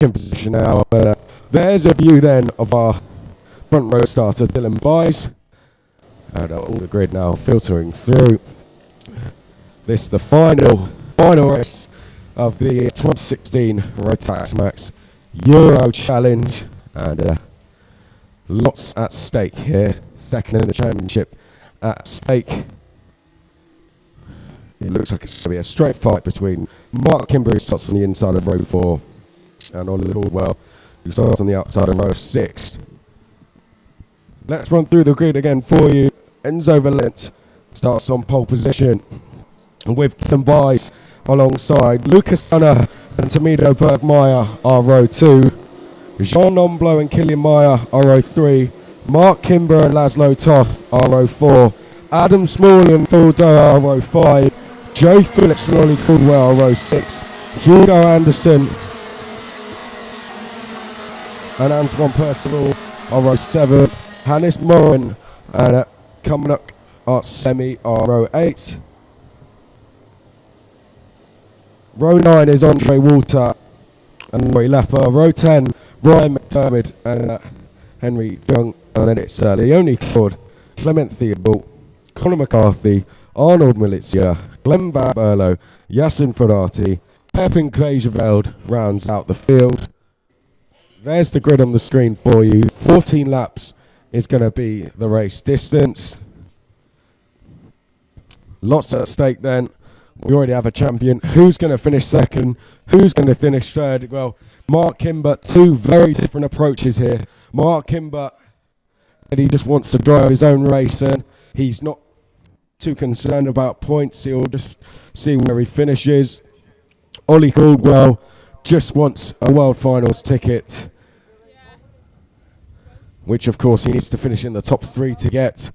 in position now. But there's a view then of our front row starter, Dylan Byes. And all the grid now filtering through. This is the final race of the 2016 Rotax Max Euro Challenge. And lots at stake here. Second in the championship at stake. It looks like it's going to be a straight fight between Mark Kimber, who starts on the inside of row 4, and Ollie Caldwell, who starts on the outside of row 6. Let's run through the grid again for you. Enzo Valent starts on pole position with Dylan Byes alongside Lucas Stunner and Tomido Bergmeyer are row 2. Jean Nomblo and Killian Meyer are row 3. Mark Kimber and Laszlo Toth are row 4. Adam Smalley and Phil Doe are row 5. Joe Phillips and Ollie Caldwell are row 6. Hugo Anderson and Antoine Percival are row 7. Hannes Morin and Kumnuk Art Semi are row 8. Row 9 is Andre Walter and Roy Lepper. Row 10, Ryan McDermott and Henry Young. And then it's Leonie Claude, Clement Theobald, Conor McCarthy, Arnold Milizia, Glenn Van Berlo, Jasin Ferati, Pepin Klejeveld rounds out the field. There's the grid on the screen for you. 14 laps is going to be the race distance. Lots at stake then. We already have a champion. Who's going to finish second? Who's going to finish third? Well, Mark Kimber, two very different approaches here. Mark Kimber, he just wants to drive his own race, and he's not too concerned about points. He'll just see where he finishes. Ollie Caldwell just wants a World Finals ticket, which of course he needs to finish in the top 3 to get.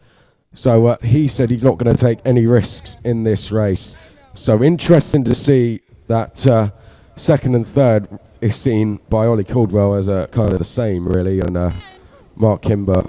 So he said he's not going to take any risks in this race. So interesting to see that second and third is seen by Ollie Caldwell as kind of the same, really, and Mark Kimber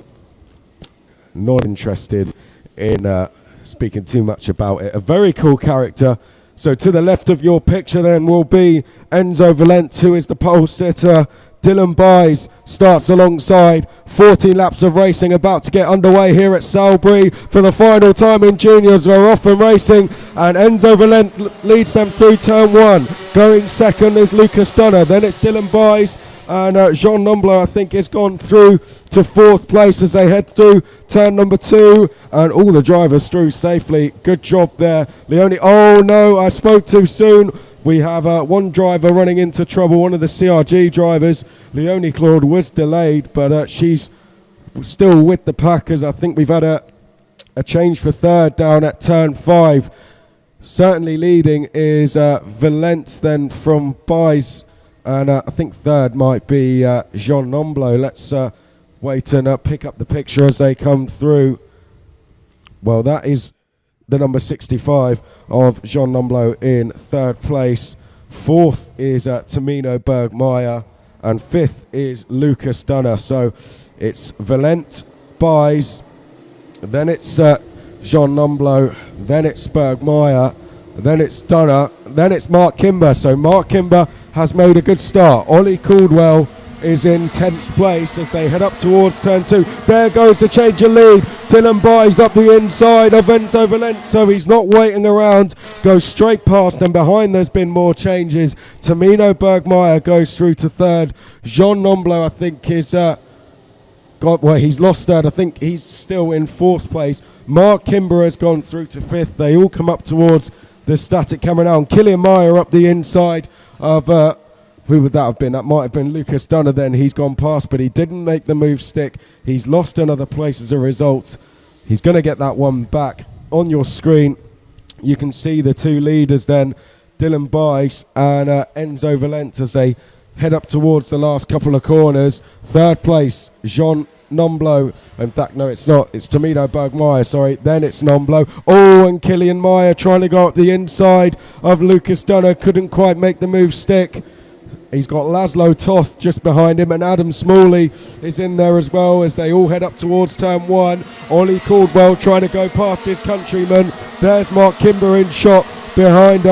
not interested in speaking too much about it. A very cool character. So to the left of your picture then will be Enzo Valent, who is the pole sitter. Dylan Byes starts alongside. 14 laps of racing about to get underway here at Salbris for the final time in juniors. We're off and racing, and Enzo Valent leads them through turn 1. Going second is Lucas Stunner. Then it's Dylan Byes, and Jean Nomblo, I think, has gone through to 4th place as they head through turn number 2, and all the drivers through safely. Good job there, Leonie. Oh no, I spoke too soon. We have one driver running into trouble, one of the CRG drivers. Leonie Claude was delayed, but she's still with the Packers. I think we've had a change for third down at turn 5. Certainly leading is Valent then from Byes, and I think third might be Jean Nomblo. Let's wait and pick up the picture as they come through. Well, that is the number 65 of Jean Nomblo in third place. 4th is Tomino Bergmeyer, and 5th is Lucas Dunner. So it's Valent, Byes, then it's Jean Nomblo, then it's Bergmeyer, then it's Dunner, then it's Mark Kimber. So Mark Kimber has made a good start. Ollie Caldwell is in 10th place as they head up towards turn 2. There goes the change of lead. Dylan Byes up the inside of Enzo Valent, so he's not waiting around. Goes straight past, and behind there's been more changes. Tomino Bergmeyer goes through to 3rd. Jean Nomblo, I think, is he's lost third. I think he's still in 4th place. Mark Kimber has gone through to 5th. They all come up towards the static camera now. And Killian Meyer up the inside of who would that have been? That might have been Lucas Dunner then. He's gone past, but he didn't make the move stick. He's lost another place as a result. He's going to get that one back. On your screen, you can see the two leaders then, Dylan Byes and Enzo Valent, as they head up towards the last couple of corners. 3rd place, Jean Nomblo. In fact, no, it's not. It's Tomino Bergmeyer, sorry. Then it's Nomblo. Oh, and Killian Meyer trying to go up the inside of Lucas Dunner. Couldn't quite make the move stick. He's got Laszlo Toth just behind him, and Adam Smalley is in there as well as they all head up towards turn 1. Ollie Caldwell trying to go past his countryman. There's Mark Kimber in shot behind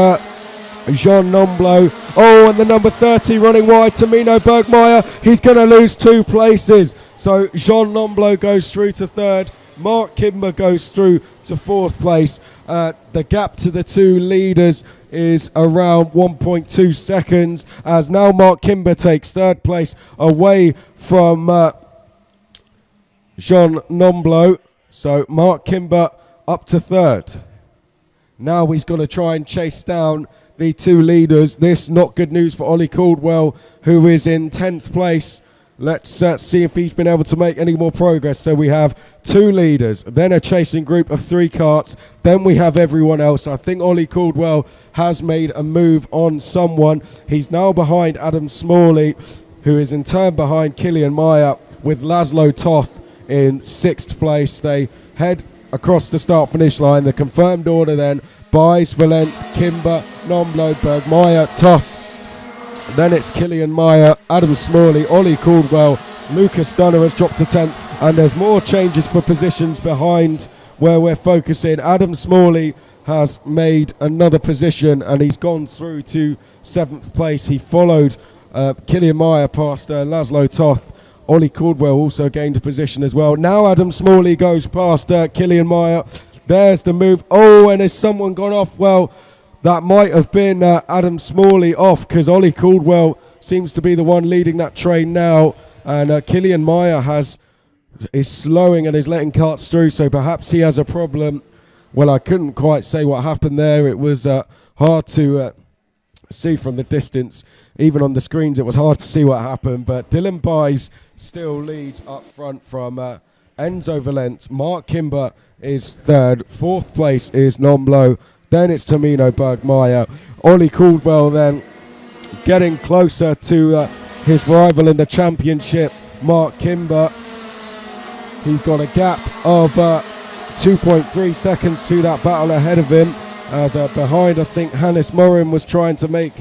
Jean Nomblo. Oh, and the number 30 running wide, Tamino Bergmeyer. He's going to lose 2 places. So Jean Nomblo goes through to 3rd. Mark Kimber goes through to 4th place. The gap to the 2 leaders is around 1.2 seconds, as now Mark Kimber takes 3rd place away from Jean Nomblo. So Mark Kimber up to 3rd. Now he's got to try and chase down the 2 leaders. This not good news for Ollie Caldwell, who is in 10th place. Let's see if he's been able to make any more progress. So we have 2 leaders, then a chasing group of 3 carts, then we have everyone else. I think Ollie Caldwell has made a move on someone. He's now behind Adam Smalley, who is in turn behind Killian Meyer, with Laszlo Toth in 6th place. They head across the start-finish line. The confirmed order then: Buys, Valence, Kimber, Nomblo, Bergmeyer, Toth. Then it's Killian Meyer, Adam Smalley, Ollie Caldwell, Lucas Dunner has dropped to 10th, and there's more changes for positions behind where we're focusing. Adam Smalley has made another position and he's gone through to 7th place. He followed Killian Meyer past Laszlo Toth. Ollie Caldwell also gained a position as well. Now Adam Smalley goes past Killian Meyer. There's the move. Oh, and has someone gone off? Well, that might have been Adam Smalley off, because Ollie Caldwell seems to be the one leading that train now. And Killian Meyer is slowing and is letting carts through, so perhaps he has a problem. Well, I couldn't quite say what happened there. It was hard to see from the distance. Even on the screens, it was hard to see what happened. But Dylan Buys still leads up front from Enzo Valence. Mark Kimber is 3rd. 4th place is Nomblo. Then it's Tamino Bergmeyer. Ollie Caldwell then getting closer to his rival in the championship, Mark Kimber. He's got a gap of 2.3 seconds to that battle ahead of him. As behind, I think Hannes Morin was trying to make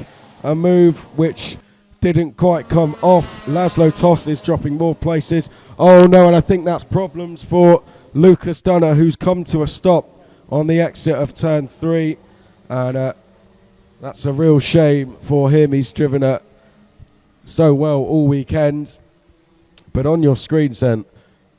a move which didn't quite come off. Laszlo Toth is dropping more places. Oh no, and I think that's problems for Lucas Dunner, who's come to a stop on the exit of turn 3, and that's a real shame for him. He's driven it so well all weekend. But on your screens then,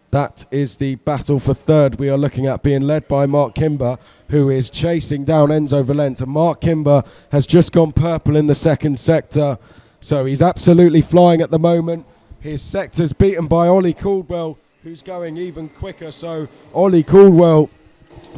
that is the battle for 3rd we are looking at, being led by Mark Kimber, who is chasing down Enzo Valente. And Mark Kimber has just gone purple in the 2nd sector, so he's absolutely flying at the moment. His sector's beaten by Ollie Caldwell, who's going even quicker. So Ollie Caldwell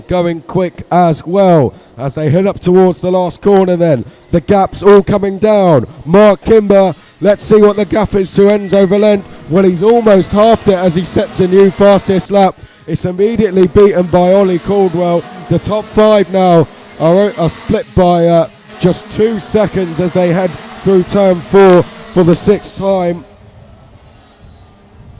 going quick as well as they head up towards the last corner then. The gap's all coming down. Mark Kimber, let's see what the gap is to Enzo Valente. Well, he's almost halved it as he sets a new fastest lap. It's immediately beaten by Ollie Caldwell. The top 5 now are split by just 2 seconds as they head through turn 4 for the 6th time.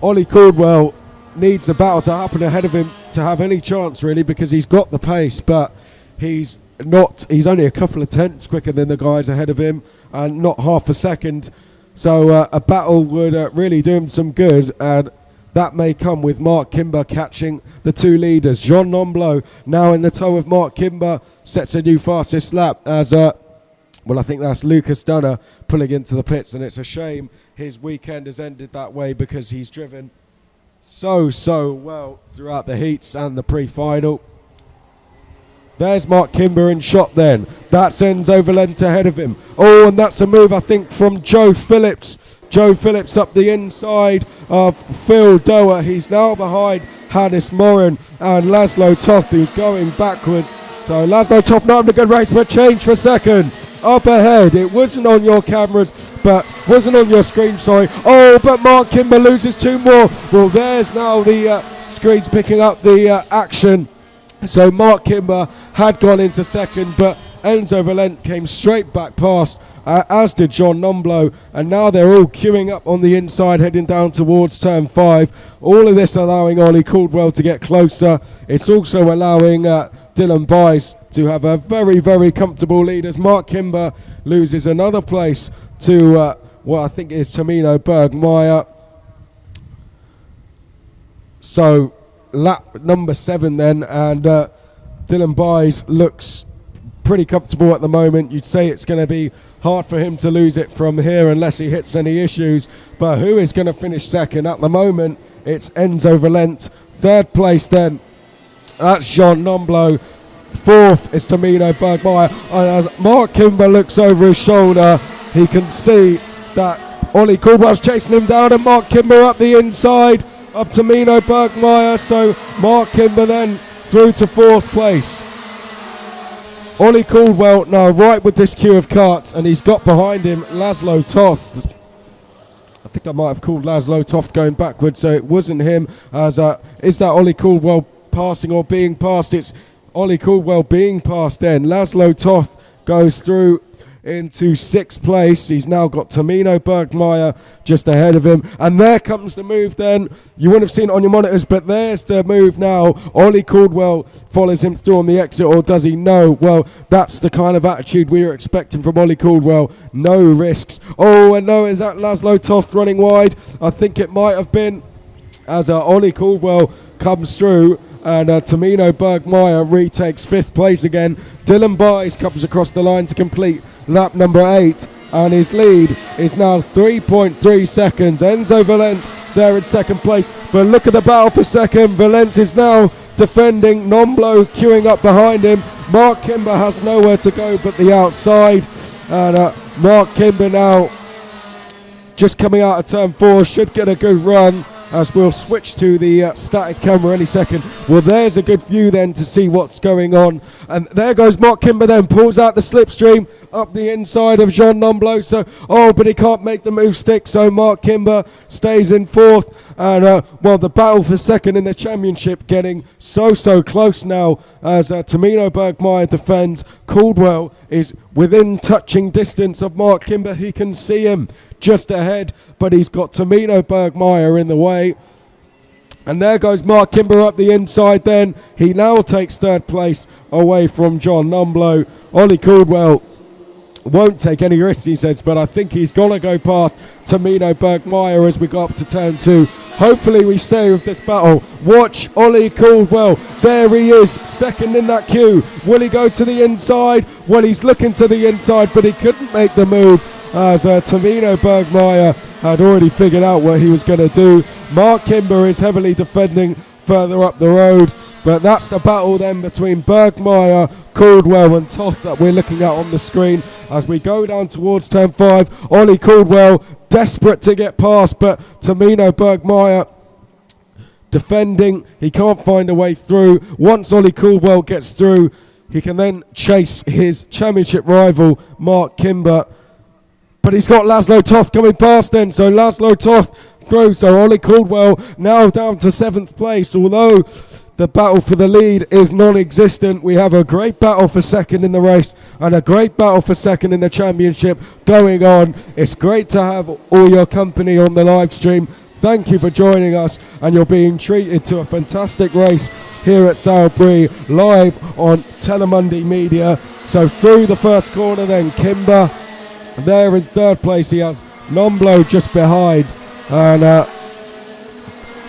Ollie Caldwell needs the battle to happen ahead of him to have any chance, really, because he's got the pace, but he's only a couple of tenths quicker than the guys ahead of him, and not half a second. So a battle would really do him some good, and that may come with Mark Kimber catching the 2 leaders. Jean Nomblo now in the tow of Mark Kimber sets a new fastest lap as well, I think that's Lucas Dunner pulling into the pits, and it's a shame his weekend has ended that way, because he's driven so well throughout the heats and the pre-final. There's Mark Kimber in shot then. That's Enzo Valente ahead of him. Oh, and that's a move, I think, from Joe Phillips. Joe Phillips up the inside of Phil Doer. He's now behind Hannes Morin and Laszlo Toth, who's going backwards. So Laszlo Toth not in a good race, but change for 2nd. Up ahead, it wasn't on your cameras, but wasn't on your screen, sorry. Oh, but Mark Kimber loses 2 more. Well, there's now the screens picking up the action. So Mark Kimber had gone into 2nd, but Enzo Valente came straight back past, as did Jean Nomblo, and now they're all queuing up on the inside, heading down towards turn 5. All of this allowing Ollie Caldwell to get closer. It's also allowing Dylan Buys to have a very comfortable lead, as Mark Kimber loses another place to what I think is Tamino Bergmeyer. So lap number 7 then, and Dylan Buys looks pretty comfortable at the moment. You'd say it's going to be hard for him to lose it from here unless he hits any issues. But who is going to finish second? At the moment, it's Enzo Valent. Third place then, that's Jean Nomblo. Fourth is Tamino Bergmeyer. And as Mark Kimber looks over his shoulder, he can see that Ollie Caldwell's chasing him down, and Mark Kimber up the inside of Tamino Bergmeyer. So Mark Kimber then through to fourth place. Ollie Caldwell now right with this queue of carts, and he's got behind him Laszlo Toth. I think I might have called Laszlo Toth going backwards, so it wasn't him. As is that Ollie Caldwell passing or being passed? It's Ollie Caldwell being passed then. Laszlo Toth goes through into sixth place. He's now got Tamino Bergmeyer just ahead of him, and there comes the move then. You wouldn't have seen it on your monitors, but there's the move now. Ollie Caldwell follows him through on the exit, or does he? No. Well, that's the kind of attitude we were expecting from Ollie Caldwell. No risks. Oh, and no, is that Laszlo Toth running wide? I think it might have been, as Ollie Caldwell comes through, and Tamino Bergmeyer retakes fifth place again. Dylan Byes comes across the line to complete lap number 8, and his lead is now 3.3 seconds. Enzo Valent there in second place, but look at the battle for second. Valent is now defending. Nomblo queuing up behind him. Mark Kimber has nowhere to go but the outside, and Mark Kimber now just coming out of turn 4 should get a good run, as we'll switch to the static camera any second. Well, there's a good view then to see what's going on. And there goes Mark Kimber then, pulls out the slipstream up the inside of Jean Nomblo. So, but he can't make the move stick, so Mark Kimber stays in fourth. And, well, the battle for second in the championship getting so close now, as Tamino Bergmeyer defends. Caldwell is within touching distance of Mark Kimber. He can see him just ahead, but he's got Tamino Bergmeyer in the way. And there goes Mark Kimber up the inside then. He now takes third place away from John Nomblo. Ollie Caldwell won't take any risks, he says, but I think he's got to go past Tamino Bergmeyer as we go up to turn 2. Hopefully we stay with this battle. Watch Ollie Caldwell. There he is, second in that queue. Will he go to the inside? Well, he's looking to the inside, but he couldn't make the move, as Tamino Bergmeyer had already figured out what he was going to do. Mark Kimber is heavily defending further up the road, but that's the battle then between Bergmeyer, Caldwell and Toth that we're looking at on the screen as we go down towards turn 5. Ollie Caldwell desperate to get past, but Tamino Bergmeyer defending. He can't find a way through. Once Ollie Caldwell gets through, he can then chase his championship rival Mark Kimber. But he's got Laszlo Toth coming past then, so Laszlo Toth through. So Ollie Caldwell now down to 7th place. Although the battle for the lead is non-existent, we have a great battle for second in the race and a great battle for second in the championship going on. It's great to have all your company on the live stream. Thank you for joining us, and you're being treated to a fantastic race here at Salbris live on Telemundi Media. So through the first corner then, Kimber there in third place. He has Nomblo just behind, and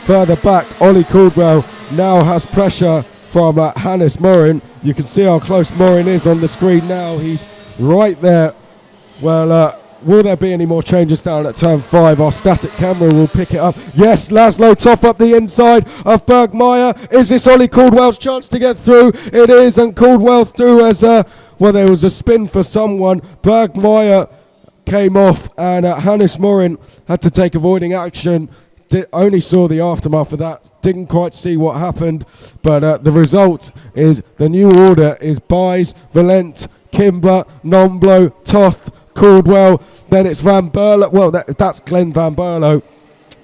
further back Ollie Caldwell now has pressure from Hannes Morin. You can see how close Morin is on the screen now. He's right there. Well, will there be any more changes down at turn 5? Our static camera will pick it up. Yes, Laszlo Toth up the inside of Bergmeyer. Is this Ollie Caldwell's chance to get through? It is, and Caldwell through as well, there was a spin for someone. Bergmeyer came off, and Hannes Morin had to take avoiding action. Only saw the aftermath of that, didn't quite see what happened, but the result is the new order is Byes, Valent, Kimber, Nomblo, Toth, Caldwell, then it's Van Berlo. Well, that's Glenn Van Berlo.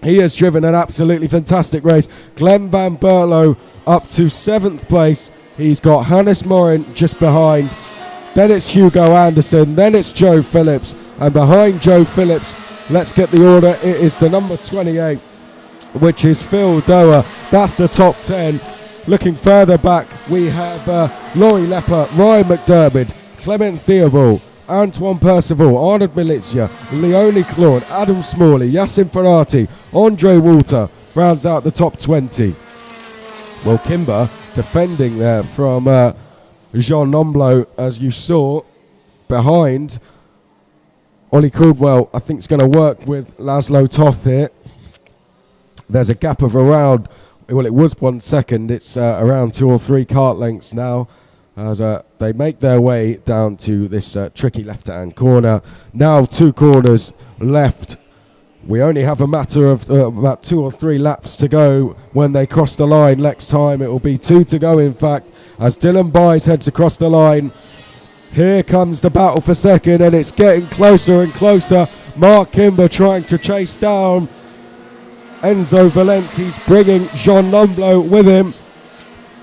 He has driven an absolutely fantastic race. Glenn Van Berlo up to 7th place. He's got Hannes Morin just behind. Then it's Hugo Anderson. Then it's Joe Phillips. And behind Joe Phillips, let's get the order. It is the number 28, which is Phil Doer. That's the top 10. Looking further back, we have Laurie Lepper, Ryan McDermott, Clement Theobald, Antoine Percival, Arnold Milizia, Leone Claude, Adam Smalley, Jasin Ferati, Andre Walter rounds out the top 20. Well, Kimber defending there from Jean Nomblo, as you saw, behind. Ollie Caldwell, I think, is going to work with Laszlo Toth here. There's a gap of around, well, it was 1 second. It's around 2 or 3 kart lengths now as they make their way down to this tricky left-hand corner. Now 2 corners left. We only have a matter of about 2 or 3 laps to go when they cross the line. Next time it will be 2 to go, in fact, as Dylan Byes heads across the line. Here comes the battle for second, and it's getting closer and closer. Mark Kimber trying to chase down Enzo Valente. He's bringing Jean Nomblo with him.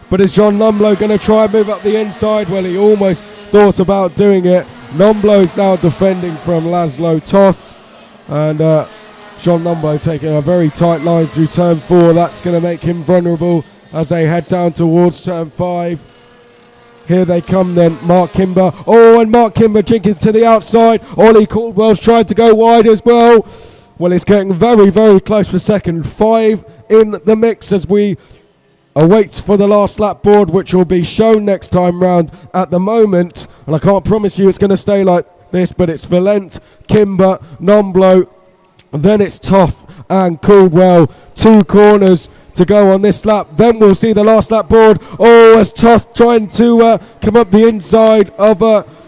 But is Jean Nomblo going to try and move up the inside? Well, he almost thought about doing it. Nomblo's now defending from Laszlo Toth. And Jean Nomblo taking a very tight line through turn 4. That's going to make him vulnerable as they head down towards turn 5. Here they come then, Mark Kimber. Oh, and Mark Kimber jinking to the outside. Ollie Caldwell's tried to go wide as well. Well, it's getting very, very close for second. 5 in the mix as we await for the last lap board, which will be shown next time round. At the moment, and I can't promise you it's going to stay like this, but it's Valente, Kimber, Nomblo, and then it's Toth and Caldwell. 2 corners to go on this lap. Then we'll see the last lap board. Oh, as Toth trying to come up the inside of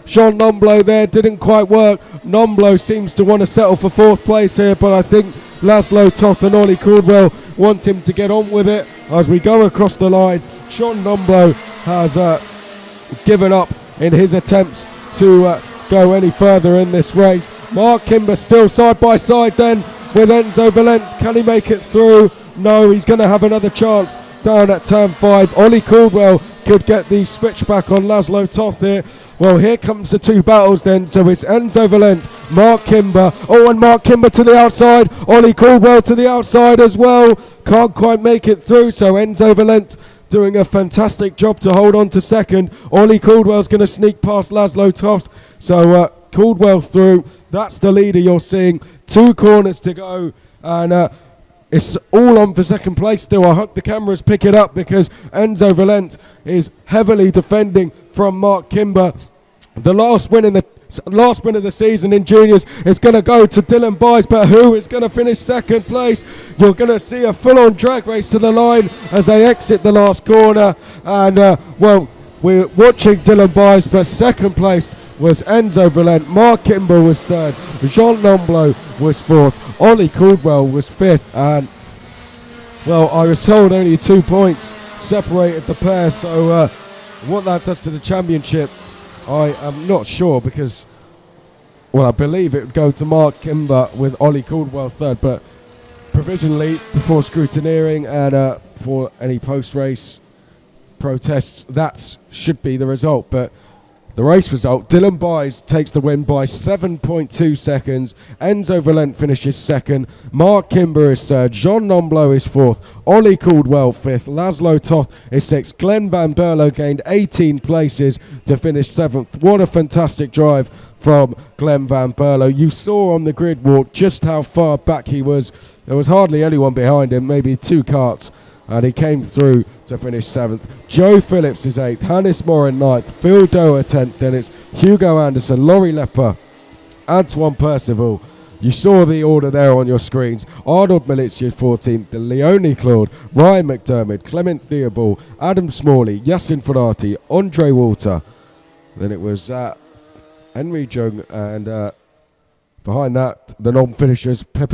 Jean Nomblo there. Didn't quite work. Nomblo seems to want to settle for 4th place here, but I think Laszlo Toth and Ollie Caldwell want him to get on with it as we go across the line. Jean Nomblo has given up in his attempts to go any further in this race. Mark Kimber still side by side then with Enzo Valente. Can he make it through? No, he's going to have another chance down at turn 5. Ollie Caldwell could get the switchback on Laszlo Toth here. Well, here comes the 2 battles then. So it's Enzo Valente, Mark Kimber. Oh, and Mark Kimber to the outside. Ollie Caldwell to the outside as well. Can't quite make it through. So Enzo Valente doing a fantastic job to hold on to second. Ollie Caldwell's going to sneak past Laszlo Toth. So Caldwell through. That's the leader you're seeing. 2 corners to go. And it's all on for second place still. I hope the cameras pick it up because Enzo Valente is heavily defending from Mark Kimber. The last win of the season in juniors is going to go to Dylan Byes, but who is going to finish second place? You're going to see a full-on drag race to the line as they exit the last corner. And, well, we're watching Dylan Byes, but second place was Enzo Valente. Mark Kimber was 3rd. Jean Nomblo was 4th. Ollie Caldwell was 5th. And, well, I was told only 2 points separated the pair. So what that does to the championship, I am not sure because, well, I believe it would go to Mark Kimber with Ollie Caldwell 3rd. But provisionally, before scrutineering and for any post-race protests, that should be the result. But the race result, Dylan Byes takes the win by 7.2 seconds. Enzo Valente finishes 2nd. Mark Kimber is 3rd. Jean Nomblo is 4th. Ollie Caldwell 5th. Laszlo Toth is 6th. Glenn Van Berlo gained 18 places to finish 7th. What a fantastic drive from Glenn Van Berlo. You saw on the grid walk just how far back he was. There was hardly anyone behind him, maybe 2 karts. And he came through to finish 7th. Joe Phillips is 8th. Hannes Morin 9th. Phil Doer 10th. Then it's Hugo Anderson, Laurie Lepper, Antoine Percival. You saw the order there on your screens. Arnold Malizia 14th. Leonie Claude, Ryan McDermott, Clement Theobald, Adam Smalley, Jasin Ferati, Andre Walter. Then it was Henry Jung, and behind that, the non-finishers, Pepe